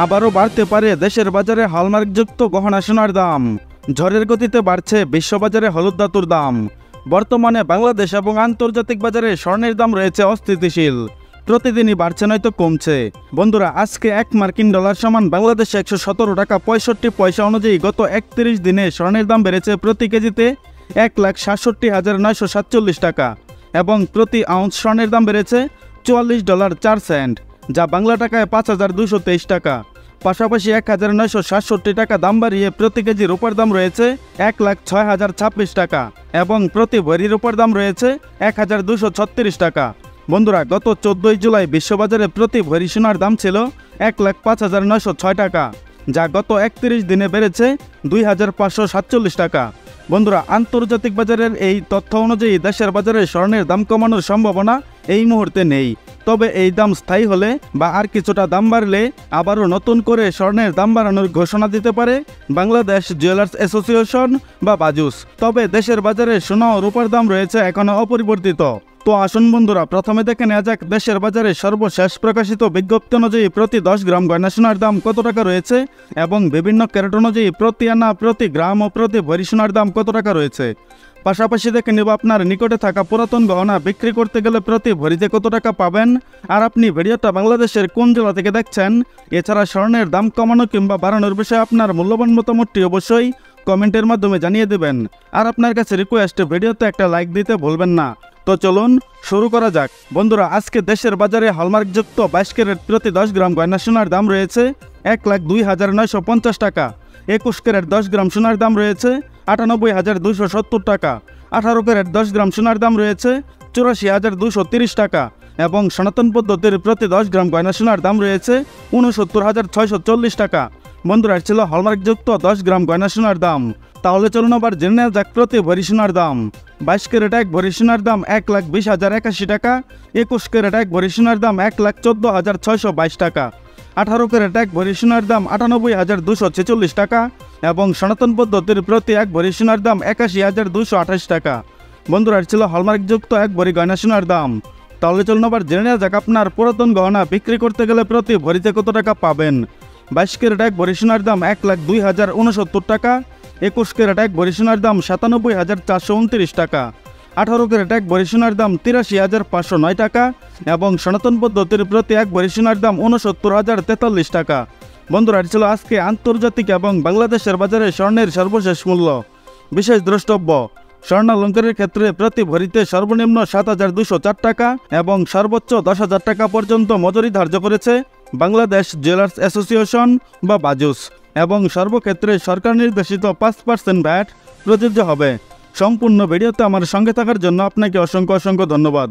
আবারও বাড়তে পারে দেশের বাজারে হলমার্কযুক্ত গহনা সোনার দাম। ঝড়ের গতিতে বাড়ছে বিশ্ববাজারে হলুদ ধাতুর দাম। বর্তমানে বাংলাদেশ এবং আন্তর্জাতিক বাজারে স্বর্ণের দাম রয়েছে অস্থিতিশীল, প্রতিদিনই বাড়ছে নয়তো কমছে। বন্ধুরা, আজকে 1 মার্কিন ডলার সমান বাংলাদেশে 117 টাকা 65 পয়সা অনুযায়ী গত 31 দিনে স্বর্ণের দাম বেড়েছে প্রতি কেজিতে 1,67,947 টাকা এবং প্রতি আউন্স স্বর্ণের দাম বেড়েছে $44.04, যা বাংলা টাকায় 5,223 টাকা। পাশাপাশি 1,967 টাকা দাম বাড়িয়ে প্রতি কেজি রূপার দাম রয়েছে 1,06,026 টাকা এবং প্রতি ভরি রূপার দাম রয়েছে 1,236 টাকা। বন্ধুরা, গত 14 জুলাই বিশ্ববাজারে প্রতি ভরি সোনার দাম ছিল 1,05,906 টাকা, যা গত 31 দিনে বেড়েছে 2,547 টাকা। বন্ধুরা, আন্তর্জাতিক বাজারের এই তথ্য অনুযায়ী দেশের বাজারে স্বর্ণের দাম কমানোর সম্ভাবনা এই মুহূর্তে নেই। তবে এই দাম স্থায়ী হলে বা আর কিছুটা দাম বাড়লে আবারও নতুন করে স্বর্ণের দাম বাড়ানোর ঘোষণা দিতে পারে বাংলাদেশ জুয়েলার্স অ্যাসোসিয়েশন বা বাজুস। তবে দেশের বাজারে সোনা ও রূপার দাম রয়েছে এখনও অপরিবর্তিত। তো আসুন বন্ধুরা, প্রথমে দেখে নেওয়া যাক দেশের বাজারে সর্বশেষ প্রকাশিত বিজ্ঞপ্তি অনুযায়ী প্রতি 10 গ্রাম গয়না সোনার দাম কত টাকা রয়েছে এবং বিভিন্ন ক্যারেট অনুযায়ী প্রতি আনা, প্রতি গ্রাম ও প্রতি ভরি সোনার দাম কত টাকা রয়েছে। পাশাপাশি দেখে নেব আপনার নিকটে থাকা পুরাতন গহনা বিক্রি করতে গেলে প্রতি ভরিতে কত টাকা পাবেন আর আপনি ভিডিওটা বাংলাদেশের কোন জেলা থেকে দেখছেন। এছাড়া স্বর্ণের দাম কমানো কিংবা বাড়ানোর বিষয়ে আপনার মূল্যবান মতামতটি অবশ্যই কমেন্টের মাধ্যমে জানিয়ে দেবেন। আর আপনার কাছে রিকোয়েস্ট, ভিডিওতে একটা লাইক দিতে ভুলবেন না। তো চলুন শুরু করা যাক। বন্ধুরা, আজকে দেশের বাজারে হলমার্কযুক্ত 22 ক্যারেট প্রতি 10 গ্রাম গয়না সোনার দাম রয়েছে 1,02,950 টাকা। 21 ক্যারেট 10 গ্রাম সোনার দাম রয়েছে 98,270 টাকা। 18 ক্যারেট 10 গ্রাম সোনার দাম রয়েছে 84,230 টাকা এবং সনাতন পদ্ধতির প্রতি 10 গ্রাম গয়না সোনার দাম রয়েছে 69,640 টাকা। বন্ধুরা, ছিল হলমার্কযুক্ত 10 গ্রাম গয়না সোনার দাম। তাহলে চলুন আবার জেনে নেওয়া যাক প্রতি ভরি সোনার দাম। 22 ক্যারেট 1 ভরি সোনার দাম 1,20,081 টাকা। 21 ক্যারেট 1 ভরি সোনার দাম 1,14,622 টাকা। 18 ক্যারেট 1 ভরি সোনার দাম 98,246 টাকা এবং সনাতন পদ্ধতির প্রতি 1 ভরি সোনার দাম 81,228 টাকা। বন্ধুরা, ছিল হলমার্কযুক্ত 1 ভরি গয়না সোনার দাম। তাহলে চলুন আবার জেনে নেওয়া যাক আপনার পুরাতন গহনা বিক্রি করতে গেলে প্রতি ভরিতে কত টাকা পাবেন। 22 ক্যারেট 1 ভরি সোনার দাম 1,02,069 টাকা। 21 ক্যারেট 1 ভরি সোনার দাম 97,429 টাকা। 18 ক্যারেট 1 ভরি সোনার দাম 83,509 টাকা এবং সনাতন পদ্ধতির প্রতি 1 ভরি সোনার দাম 69,043 টাকা। বন্ধুরা, ছিল আজকে আন্তর্জাতিক এবং বাংলাদেশের বাজারে স্বর্ণের সর্বশেষ মূল্য। বিশেষ দ্রষ্টব্য, স্বর্ণালঙ্কারের ক্ষেত্রে প্রতি ভরিতে সর্বনিম্ন 7,204 টাকা এবং সর্বোচ্চ 10,000 টাকা পর্যন্ত মজুরি ধার্য করেছে বাংলাদেশ জুয়েলার্স অ্যাসোসিয়েশন বা বাজুস এবং সর্বক্ষেত্রে সরকার নির্দেশিত 5% ভ্যাট প্রযোজ্য হবে। সম্পূর্ণ ভিডিওতে আমার সঙ্গে থাকার জন্য আপনাকে অসংখ্য ধন্যবাদ।